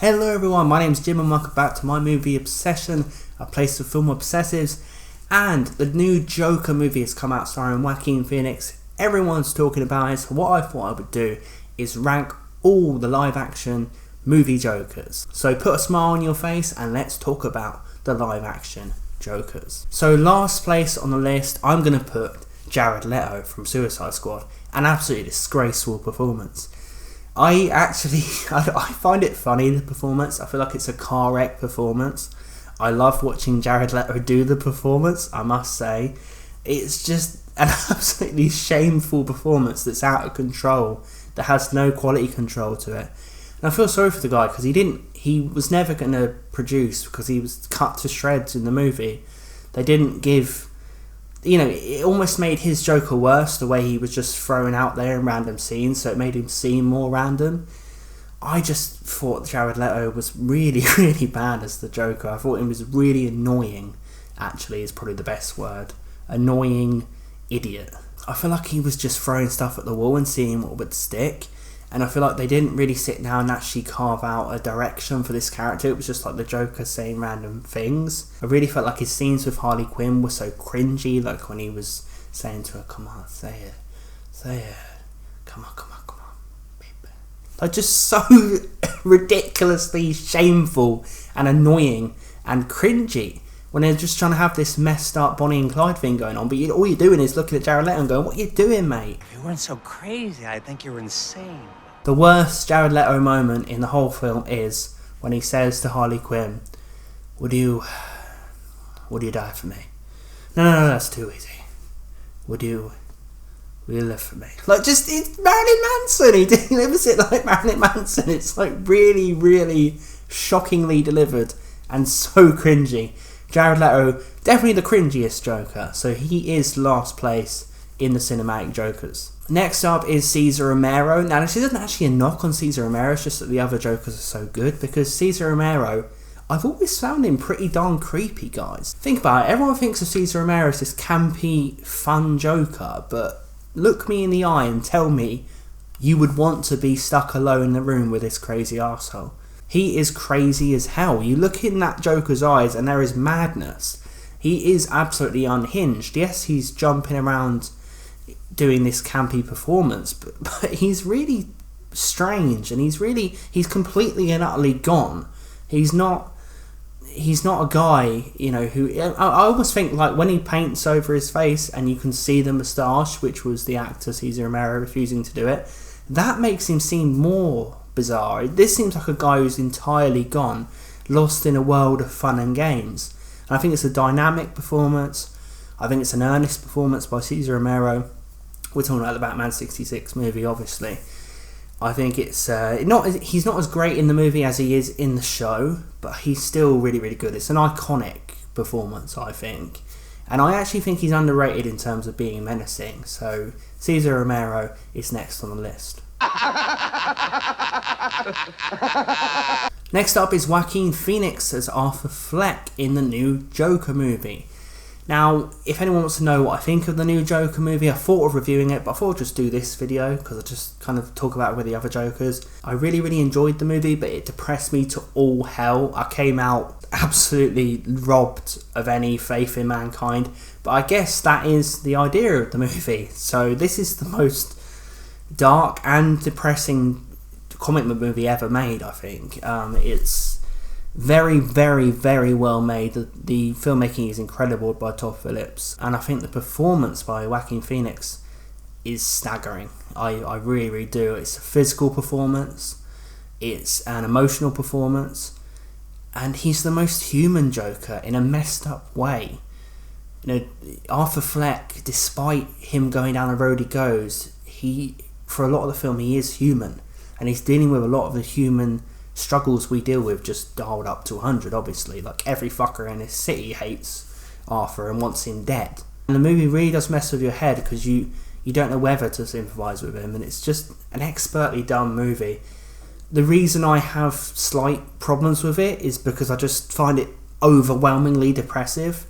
Hello everyone, my name's Jim and welcome back to my movie Obsession, a place for film obsessives. And the new Joker movie has come out starring Joaquin Phoenix. Everyone's talking about it, so what I thought I would do is rank all the live action movie Jokers. So put a smile on your face and let's talk about the live action Jokers. So last place on the list, I'm going to put Jared Leto from Suicide Squad. An absolutely disgraceful performance. I find it funny, the performance. I feel like it's a car wreck performance. I love watching Jared Leto do the performance, I must say. It's just an absolutely shameful performance that's out of control, that has no quality control to it. And I feel sorry for the guy because he was never going to produce because he was cut to shreds in the movie. They didn't give, it almost made his Joker worse, the way he was just thrown out there in random scenes, so it made him seem more random. I just thought Jared Leto was really, really bad as the Joker. I thought he was really annoying, actually, is probably the best word. Annoying idiot. I feel like he was just throwing stuff at the wall and seeing what would stick. And I feel like they didn't really sit down and actually carve out a direction for this character. It was just like the Joker saying random things. I really felt like his scenes with Harley Quinn were so cringy, like when he was saying to her, "Come on, say it, come on, baby." Like just so ridiculously shameful and annoying and cringy when they're just trying to have this messed up Bonnie and Clyde thing going on, but all you're doing is looking at Jared Leto and going, "What are you doing, mate? If you weren't so crazy, I think you're insane." The worst Jared Leto moment in the whole film is when he says to Harley Quinn, Would you die for me? No, that's too easy. Will you live for me? Like, just, it's Marilyn Manson. He delivers it like Marilyn Manson. It's like really, really shockingly delivered and so cringy. Jared Leto, definitely the cringiest Joker, so he is last place in the cinematic Jokers. Next up is Cesar Romero. Now, this isn't actually a knock on Cesar Romero, it's just that the other Jokers are so good, because Cesar Romero, I've always found him pretty darn creepy, guys. Think about it, everyone thinks of Cesar Romero as this campy, fun Joker, but look me in the eye and tell me you would want to be stuck alone in the room with this crazy arsehole. He is crazy as hell. You look in that Joker's eyes and there is madness. He is absolutely unhinged. Yes, he's jumping around doing this campy performance, but he's really strange and he's completely and utterly gone. He's not a guy, who, I almost think like when he paints over his face and you can see the moustache, which was the actor Cesar Romero refusing to do it, that makes him seem more bizarre. This seems like a guy who's entirely gone, lost in a world of fun and games. And I think it's a dynamic performance. I think it's an earnest performance by Cesar Romero. We're talking about the Batman 66 movie, obviously. I think it's he's not as great in the movie as he is in the show, but he's still really, really good. It's an iconic performance, I think. And I actually think he's underrated in terms of being menacing. So Cesar Romero is next on the list. Next up is Joaquin Phoenix as Arthur Fleck in the new Joker movie. Now, if anyone wants to know what I think of the new Joker movie, I thought of reviewing it, but I thought I'd just do this video because I just kind of talk about it with the other Jokers. I really, really enjoyed the movie, but it depressed me to all hell. I came out absolutely robbed of any faith in mankind, but I guess that is the idea of the movie. So this is the most dark and depressing comic book movie ever made, I think. It's very, very, very well made. The filmmaking is incredible by Todd Phillips, and I think the performance by Joaquin Phoenix is staggering. I really, really do. It's a physical performance, it's an emotional performance, and he's the most human Joker in a messed up way. Arthur Fleck, despite him going down the road he goes, for a lot of the film he is human, and he's dealing with a lot of the human struggles we deal with, just dialed up to 100, obviously. Like, every fucker in this city hates Arthur and wants him dead. And the movie really does mess with your head because you don't know whether to sympathise with him, and it's just an expertly done movie. The reason I have slight problems with it is because I just find it overwhelmingly depressive,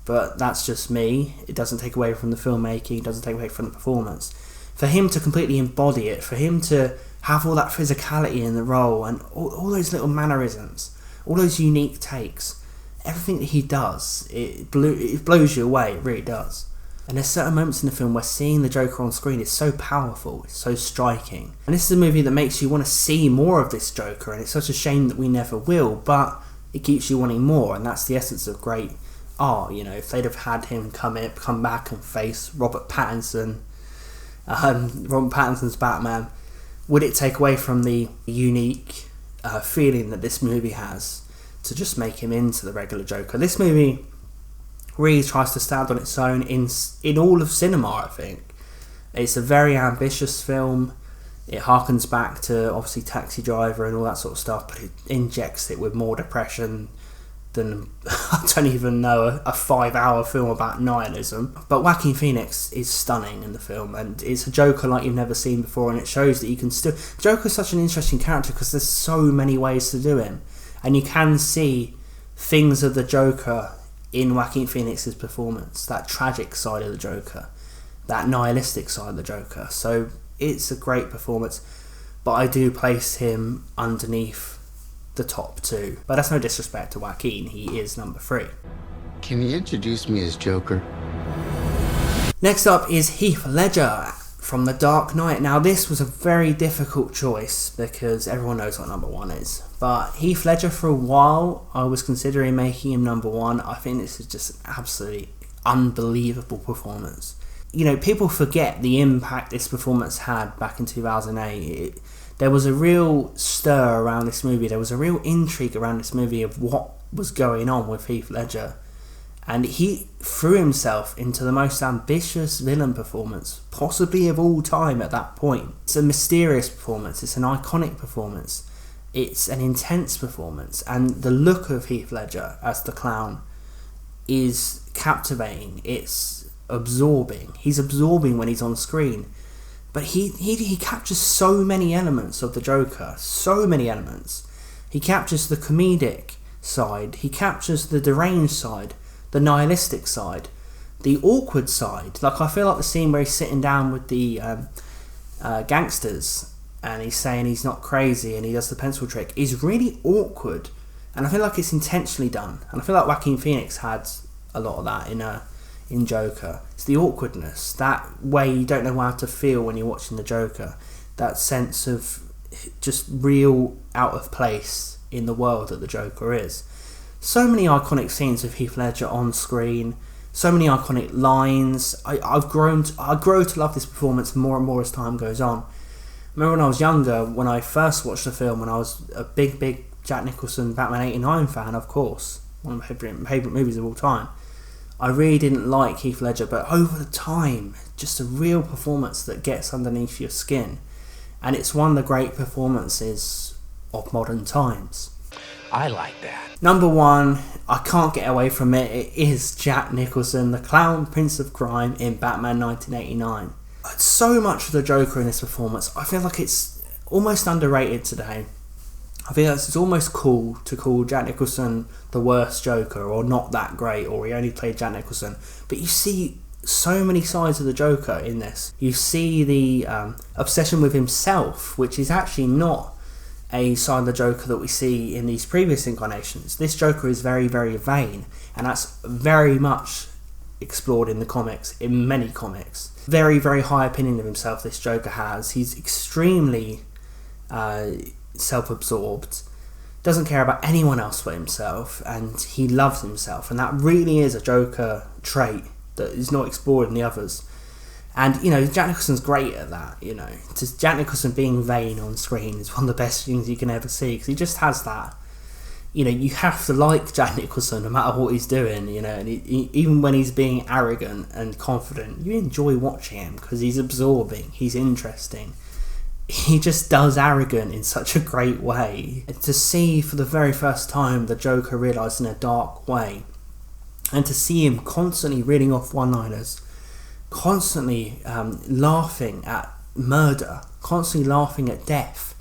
but that's just me. It doesn't take away from the filmmaking, it doesn't take away from the performance. For him to completely embody it, for him to have all that physicality in the role, and all those little mannerisms, all those unique takes, everything that he does, it blows you away, it really does. And there's certain moments in the film where seeing the Joker on screen is so powerful, it's so striking. And this is a movie that makes you want to see more of this Joker, and it's such a shame that we never will, but it keeps you wanting more, and that's the essence of great art. You know, if they'd have had him come back and face Robert Pattinson's Batman, would it take away from the unique feeling that this movie has to just make him into the regular Joker? This movie really tries to stand on its own in all of cinema, I think. It's a very ambitious film. It harkens back to, obviously, Taxi Driver and all that sort of stuff, but it injects it with more depression than, I don't even know, a 5-hour film about nihilism. But Joaquin Phoenix is stunning in the film, and it's a Joker like you've never seen before, and it shows that you can still... Joker's such an interesting character because there's so many ways to do him, and you can see things of the Joker in Joaquin Phoenix's performance, that tragic side of the Joker, that nihilistic side of the Joker. So it's a great performance, but I do place him underneath the top two. But that's no disrespect to Joaquin, he is number 3. Can you introduce me as Joker? Next up is Heath Ledger from The Dark Knight. Now this was a very difficult choice because everyone knows what number 1 is. But Heath Ledger, for a while, I was considering making him number 1. I think this is just an absolutely unbelievable performance. You know, people forget the impact this performance had back in 2008. There was a real stir around this movie. There was a real intrigue around this movie of what was going on with Heath Ledger. And he threw himself into the most ambitious villain performance, possibly of all time at that point. It's a mysterious performance. It's an iconic performance. It's an intense performance, and the look of Heath Ledger as the clown is captivating. It's absorbing. He's absorbing when he's on screen, but he captures so many elements of the Joker, so many elements. He captures the comedic side, he captures the deranged side, the nihilistic side, the awkward side. Like, I feel like the scene where he's sitting down with the gangsters and he's saying he's not crazy and he does the pencil trick is really awkward, and I feel like it's intentionally done, and I feel like Joaquin Phoenix had a lot of that in Joker. It's the awkwardness, that way you don't know how to feel when you're watching the Joker, that sense of just real out of place in the world that the Joker is. So many iconic scenes of Heath Ledger on screen, so many iconic lines. I grow to love this performance more and more as time goes on. I remember when I was younger, when I first watched the film, when I was a big Jack Nicholson Batman 89 fan, of course, one of my favourite movies of all time, I really didn't like Heath Ledger, but over the time, just a real performance that gets underneath your skin. And it's one of the great performances of modern times. I like that. Number 1, I can't get away from it. It is Jack Nicholson, the Clown Prince of Crime in Batman 1989. So much of the Joker in this performance, I feel like it's almost underrated today. I feel like it's almost cool to call Jack Nicholson the worst Joker, or not that great, or he only played Jack Nicholson. But you see so many sides of the Joker in this. You see the obsession with himself, which is actually not a side of the Joker that we see in these previous incarnations. This Joker is very, very vain, and that's very much explored in the comics, in many comics. Very, very high opinion of himself this Joker has. He's extremely self-absorbed, doesn't care about anyone else but himself, and he loves himself, and that really is a Joker trait that is not explored in the others. And, you know, Jack Nicholson's great at that, you know. Just Jack Nicholson being vain on screen is one of the best things you can ever see, because he just has that, you know, you have to like Jack Nicholson no matter what he's doing, you know, and even when he's being arrogant and confident, you enjoy watching him because he's absorbing, he's interesting. He just does arrogant in such a great way. And to see for the very first time the Joker realised in a dark way, and to see him constantly reading off one-liners, constantly laughing at murder, constantly laughing at death.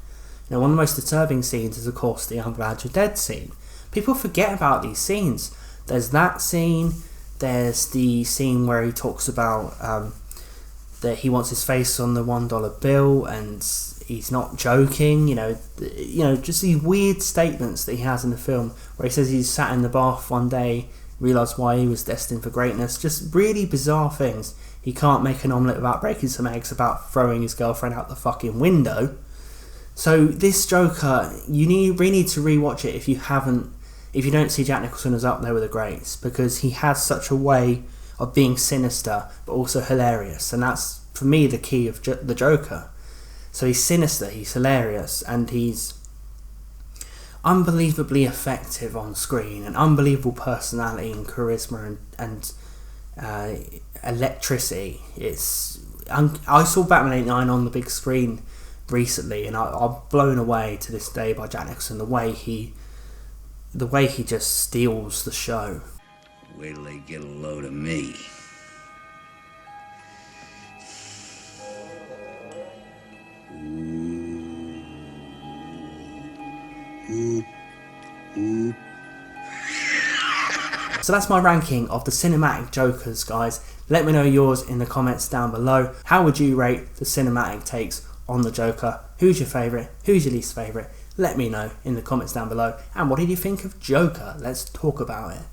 You know, one of the most disturbing scenes is, of course, the I'm glad you're dead scene. People forget about these scenes. There's that scene, there's the scene where he talks about that he wants his face on the $1 bill, and he's not joking, you know, just these weird statements that he has in the film where he says he's sat in the bath one day, realised why he was destined for greatness, just really bizarre things. He can't make an omelette without breaking some eggs, about throwing his girlfriend out the fucking window. So this Joker, really need to rewatch it if you don't see Jack Nicholson as up there with the greats, because he has such a way of being sinister but also hilarious, and that's for me the key of the Joker. So he's sinister, he's hilarious, and he's unbelievably effective on screen, an unbelievable personality and charisma and electricity. I saw Batman 89 on the big screen recently, and I'm blown away to this day by Jack Nicholson, the way he just steals the show. Wait till they get a load of me. So that's my ranking of the cinematic Jokers, guys. Let me know yours in the comments down below. How would you rate the cinematic takes on the Joker? Who's your favourite? Who's your least favourite? Let me know in the comments down below. And what did you think of Joker? Let's talk about it.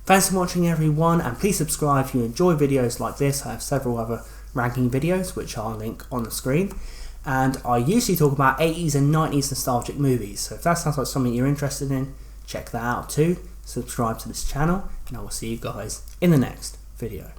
Thanks for watching, everyone, and please subscribe if you enjoy videos like this. I have several other ranking videos which I'll link on the screen, and I usually talk about 80s and 90s nostalgic movies, so if that sounds like something you're interested in, check that out too. Subscribe to this channel, and I will see you guys in the next video.